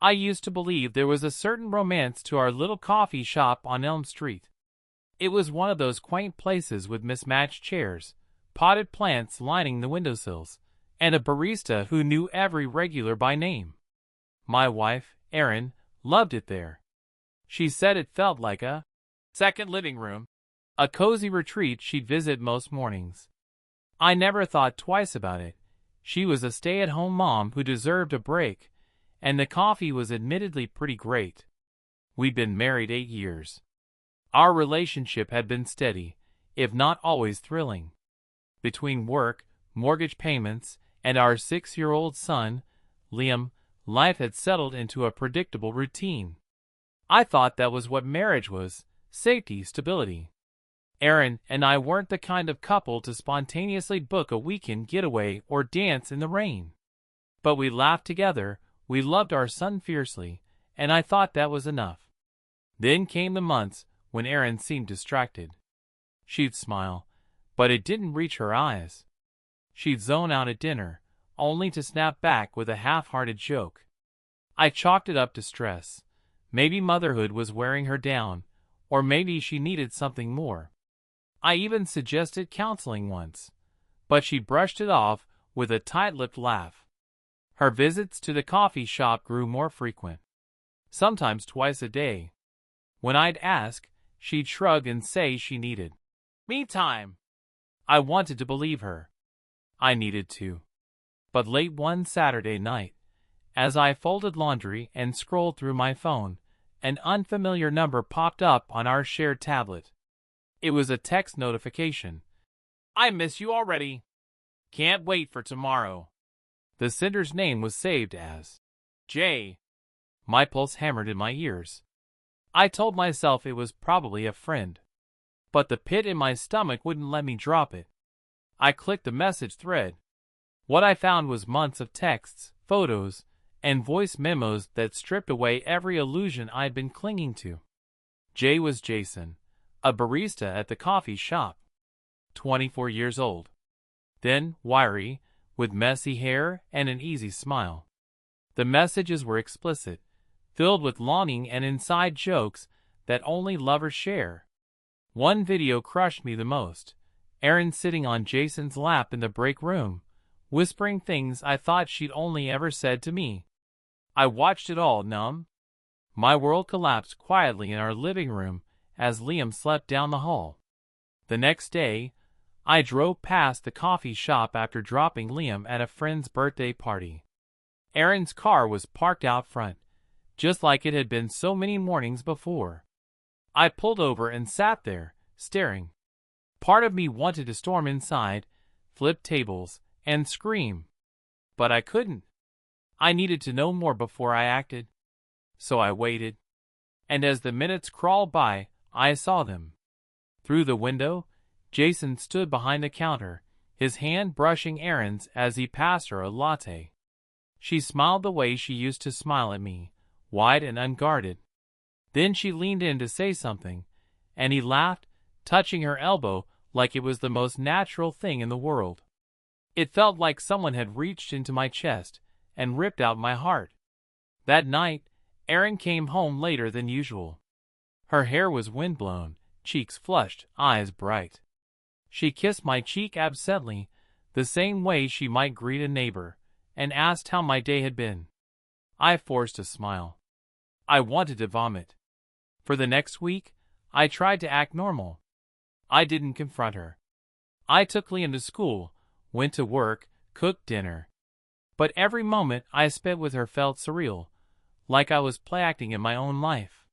I used to believe there was a certain romance to our little coffee shop on Elm Street. It was one of those quaint places with mismatched chairs, potted plants lining the windowsills, and a barista who knew every regular by name. My wife, Erin, loved it there. She said it felt like a second living room, a cozy retreat she'd visit most mornings. I never thought twice about it. She was a stay-at-home mom who deserved a break, and the coffee was admittedly pretty great. We'd been married 8 years. Our relationship had been steady, if not always thrilling. Between work, mortgage payments, and our 6-year-old son, Liam, life had settled into a predictable routine. I thought that was what marriage was: safety, stability. Erin and I weren't the kind of couple to spontaneously book a weekend getaway or dance in the rain. But we laughed together, we loved our son fiercely, and I thought that was enough. Then came the months when Erin seemed distracted. She'd smile, but it didn't reach her eyes. She'd zone out at dinner, only to snap back with a half-hearted joke. I chalked it up to stress. Maybe motherhood was wearing her down, or maybe she needed something more. I even suggested counseling once, but she brushed it off with a tight-lipped laugh. Her visits to the coffee shop grew more frequent, sometimes twice a day. When I'd ask, she'd shrug and say she needed me time. I wanted to believe her. I needed to. But late one Saturday night, as I folded laundry and scrolled through my phone, an unfamiliar number popped up on our shared tablet. It was a text notification. "I miss you already. Can't wait for tomorrow." The sender's name was saved as Jay. My pulse hammered in my ears. I told myself it was probably a friend, but the pit in my stomach wouldn't let me drop it. I clicked the message thread. What I found was months of texts, photos, and voice memos that stripped away every illusion I'd been clinging to. Jay was Jason, a barista at the coffee shop, 24 years old. Thin, wiry, with messy hair and an easy smile. The messages were explicit, filled with longing and inside jokes that only lovers share. One video crushed me the most. Erin sitting on Jason's lap in the break room, whispering things I thought she'd only ever said to me. I watched it all, numb. My world collapsed quietly in our living room as Liam slept down the hall. The next day, I drove past the coffee shop after dropping Liam at a friend's birthday party. Erin's car was parked out front, just like it had been so many mornings before. I pulled over and sat there, staring. Part of me wanted to storm inside, flip tables, and scream. But I couldn't. I needed to know more before I acted. So I waited. And as the minutes crawled by, I saw them. Through the window, Jason stood behind the counter, his hand brushing Erin's as he passed her a latte. She smiled the way she used to smile at me, wide and unguarded. Then she leaned in to say something, and he laughed, touching her elbow like it was the most natural thing in the world. It felt like someone had reached into my chest and ripped out my heart. That night, Erin came home later than usual. Her hair was windblown, cheeks flushed, eyes bright. She kissed my cheek absently, the same way she might greet a neighbor, and asked how my day had been. I forced a smile. I wanted to vomit. For the next week, I tried to act normal. I didn't confront her. I took Liam to school, went to work, cooked dinner. But every moment I spent with her felt surreal, like I was play-acting in my own life.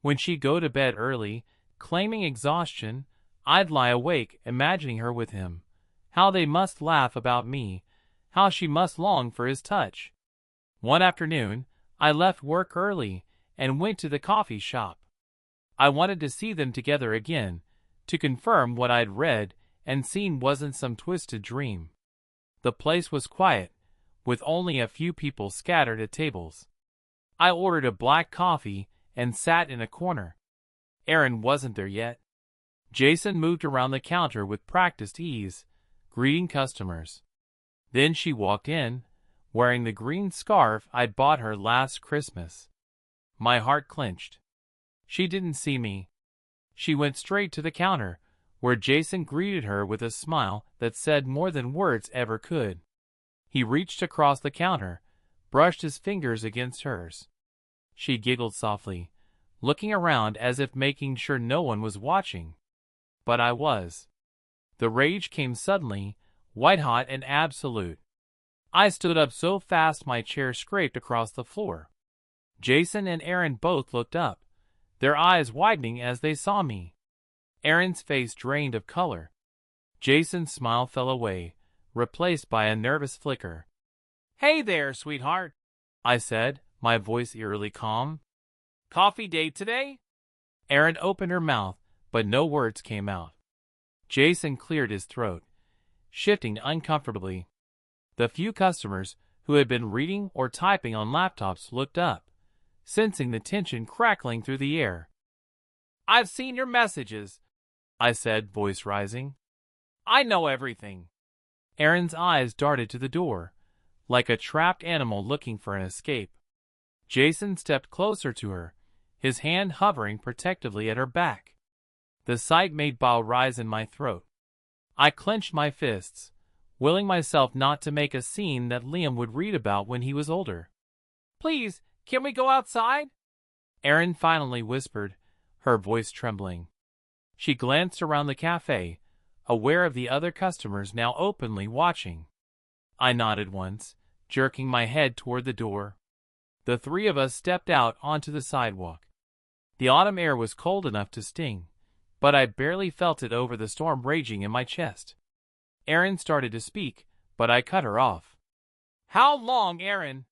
When she'd go to bed early, claiming exhaustion, I'd lie awake imagining her with him, how they must laugh about me, how she must long for his touch. One afternoon, I left work early and went to the coffee shop. I wanted to see them together again, to confirm what I'd read and seen wasn't some twisted dream. The place was quiet, with only a few people scattered at tables. I ordered a black coffee and sat in a corner. Erin wasn't there yet. Jason moved around the counter with practiced ease, greeting customers. Then she walked in, wearing the green scarf I'd bought her last Christmas. My heart clenched. She didn't see me. She went straight to the counter, where Jason greeted her with a smile that said more than words ever could. He reached across the counter, brushed his fingers against hers. She giggled softly, looking around as if making sure no one was watching. But I was. The rage came suddenly, white-hot and absolute. I stood up so fast my chair scraped across the floor. Jason and Aaron both looked up, their eyes widening as they saw me. Aaron's face drained of color. Jason's smile fell away, replaced by a nervous flicker. "Hey there, sweetheart," I said, my voice eerily calm. "Coffee date today?" Aaron opened her mouth, but no words came out. Jason cleared his throat, shifting uncomfortably. The few customers who had been reading or typing on laptops looked up, sensing the tension crackling through the air. "I've seen your messages," I said, voice rising. "I know everything." Aaron's eyes darted to the door, like a trapped animal looking for an escape. Jason stepped closer to her, his hand hovering protectively at her back. The sight made bile rise in my throat. I clenched my fists, willing myself not to make a scene that Liam would read about when he was older. "Please, can we go outside?" Aaron finally whispered, her voice trembling. She glanced around the cafe, aware of the other customers now openly watching. I nodded once, jerking my head toward the door. The three of us stepped out onto the sidewalk. The autumn air was cold enough to sting, but I barely felt it over the storm raging in my chest. Aaron started to speak, but I cut her off. "How long, Aaron?"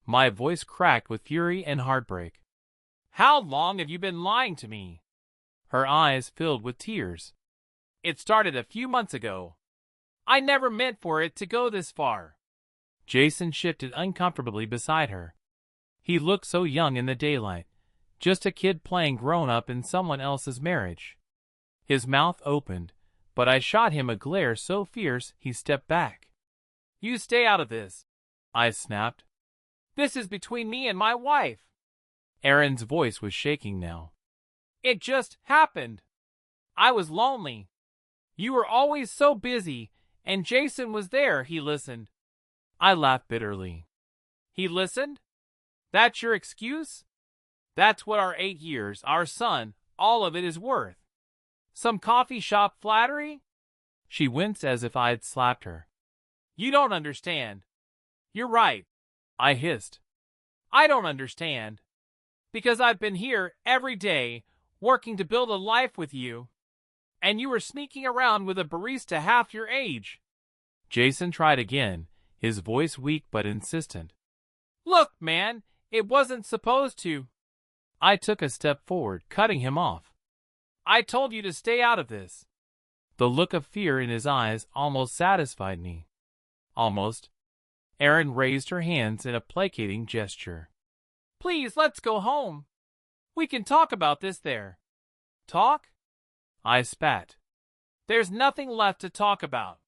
My voice cracked with fury and heartbreak. "How long have you been lying to me?" Her eyes filled with tears. "It started a few months ago. I never meant for it to go this far." Jason shifted uncomfortably beside her. He looked so young in the daylight, just a kid playing grown-up in someone else's marriage. His mouth opened, but I shot him a glare so fierce he stepped back. "You stay out of this," I snapped. "This is between me and my wife." Aaron's voice was shaking now. "It just happened. I was lonely. You were always so busy, and Jason was there." He listened. I laughed bitterly. "He listened? That's your excuse? That's what our 8 years, our son, all of it is worth? Some coffee shop flattery?" She winced as if I had slapped her. "You don't understand." "You're right," I hissed. "I don't understand. Because I've been here every day, working to build a life with you, and you were sneaking around with a barista half your age." Jason tried again, his voice weak but insistent. "Look, man, it wasn't supposed to." I took a step forward, cutting him off. "I told you to stay out of this." The look of fear in his eyes almost satisfied me. Almost. Aaron raised her hands in a placating gesture. "Please, let's go home. We can talk about this there." "Talk?" I spat. "There's nothing left to talk about."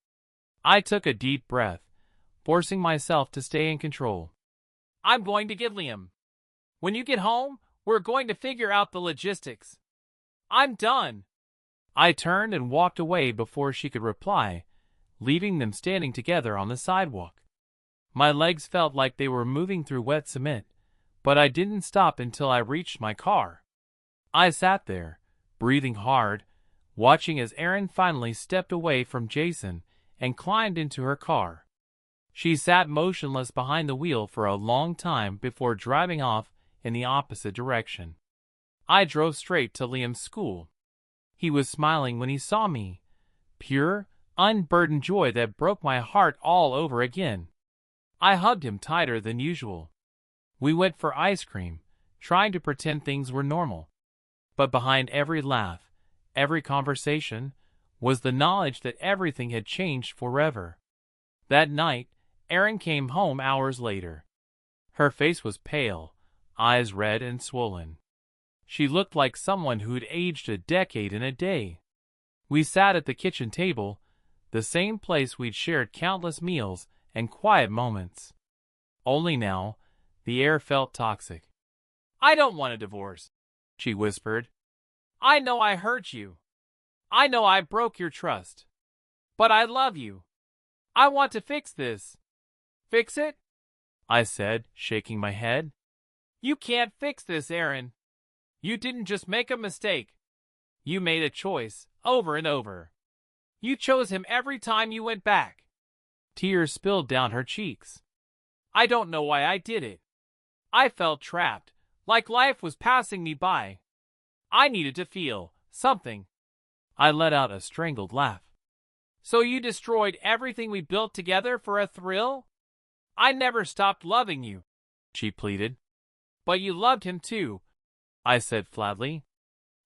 I took a deep breath, forcing myself to stay in control. "I'm going to get Liam. When you get home, we're going to figure out the logistics. I'm done." I turned and walked away before she could reply, leaving them standing together on the sidewalk. My legs felt like they were moving through wet cement, but I didn't stop until I reached my car. I sat there, breathing hard, watching as Aaron finally stepped away from Jason and climbed into her car. She sat motionless behind the wheel for a long time before driving off in the opposite direction. I drove straight to Liam's school. He was smiling when he saw me, pure, unburdened joy that broke my heart all over again. I hugged him tighter than usual. We went for ice cream, trying to pretend things were normal. But behind every laugh, every conversation, was the knowledge that everything had changed forever. That night, Erin came home hours later. Her face was pale, eyes red and swollen. She looked like someone who'd aged a decade in a day. We sat at the kitchen table, the same place we'd shared countless meals and quiet moments. Only now, the air felt toxic. "I don't want a divorce," she whispered. "I know I hurt you. I know I broke your trust. But I love you. I want to fix this." "Fix it?" I said, shaking my head. "You can't fix this, Aaron. You didn't just make a mistake. You made a choice, over and over. You chose him every time you went back." Tears spilled down her cheeks. "I don't know why I did it. I felt trapped, like life was passing me by. I needed to feel something." I let out a strangled laugh. "So you destroyed everything we built together for a thrill?" "I never stopped loving you," she pleaded. "But you loved him too," I said flatly.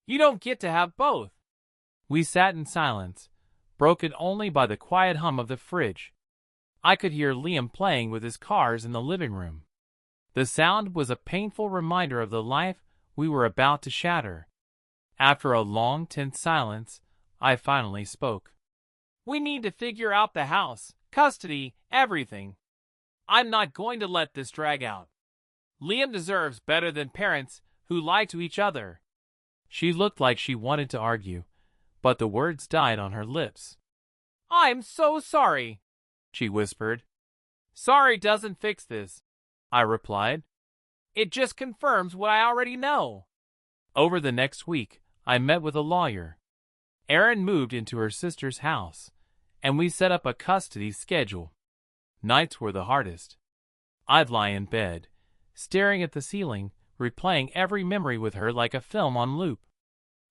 "You don't get to have both." We sat in silence, broken only by the quiet hum of the fridge. I could hear Liam playing with his cars in the living room. The sound was a painful reminder of the life we were about to shatter. After a long, tense silence, I finally spoke. "We need to figure out the house, custody, everything. I'm not going to let this drag out. Liam deserves better than parents who lie to each other." She looked like she wanted to argue, but the words died on her lips. "I'm so sorry," she whispered. "Sorry doesn't fix this," I replied. "It just confirms what I already know." Over the next week, I met with a lawyer. Erin moved into her sister's house, and we set up a custody schedule. Nights were the hardest. I'd lie in bed, staring at the ceiling, replaying every memory with her like a film on loop.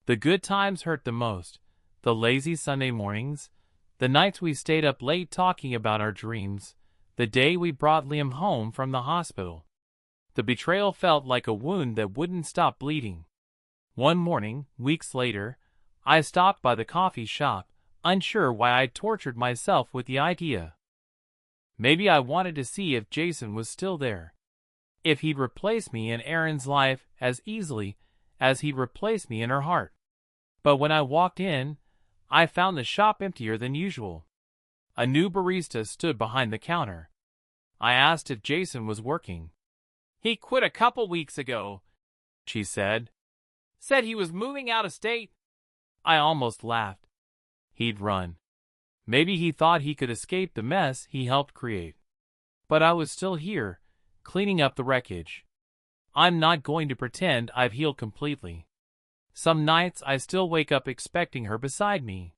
The good times hurt the most, the lazy Sunday mornings, the nights we stayed up late talking about our dreams, the day we brought Liam home from the hospital. The betrayal felt like a wound that wouldn't stop bleeding. One morning, weeks later, I stopped by the coffee shop, unsure why I'd tortured myself with the idea. Maybe I wanted to see if Jason was still there. If he'd replace me in Erin's life as easily as he'd replace me in her heart. But when I walked in, I found the shop emptier than usual. A new barista stood behind the counter. I asked if Jason was working. "He quit a couple weeks ago," she said. "Said he was moving out of state." I almost laughed. He'd run. Maybe he thought he could escape the mess he helped create. But I was still here, cleaning up the wreckage. I'm not going to pretend I've healed completely. Some nights I still wake up expecting her beside me.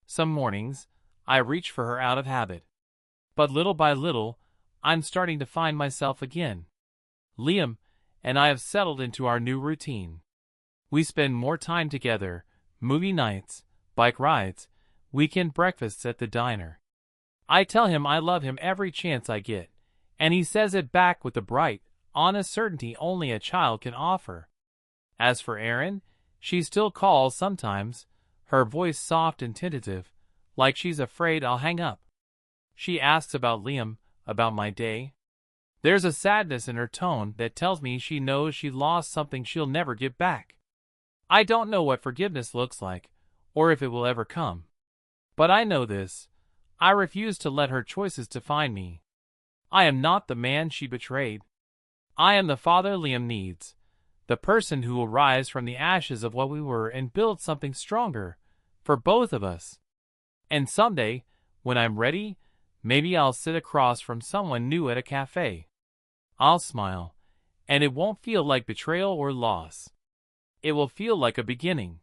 Some mornings, I reach for her out of habit. But little by little, I'm starting to find myself again. Liam and I have settled into our new routine. We spend more time together, movie nights, bike rides, weekend breakfasts at the diner. I tell him I love him every chance I get, and he says it back with the bright, honest certainty only a child can offer. As for Erin, she still calls sometimes, her voice soft and tentative, like she's afraid I'll hang up. She asks about Liam, about my day. There's a sadness in her tone that tells me she knows she lost something she'll never get back. I don't know what forgiveness looks like, or if it will ever come. But I know this: I refuse to let her choices define me. I am not the man she betrayed. I am the father Liam needs, the person who will rise from the ashes of what we were and build something stronger, for both of us. And someday, when I'm ready, maybe I'll sit across from someone new at a cafe. I'll smile, and it won't feel like betrayal or loss. It will feel like a beginning.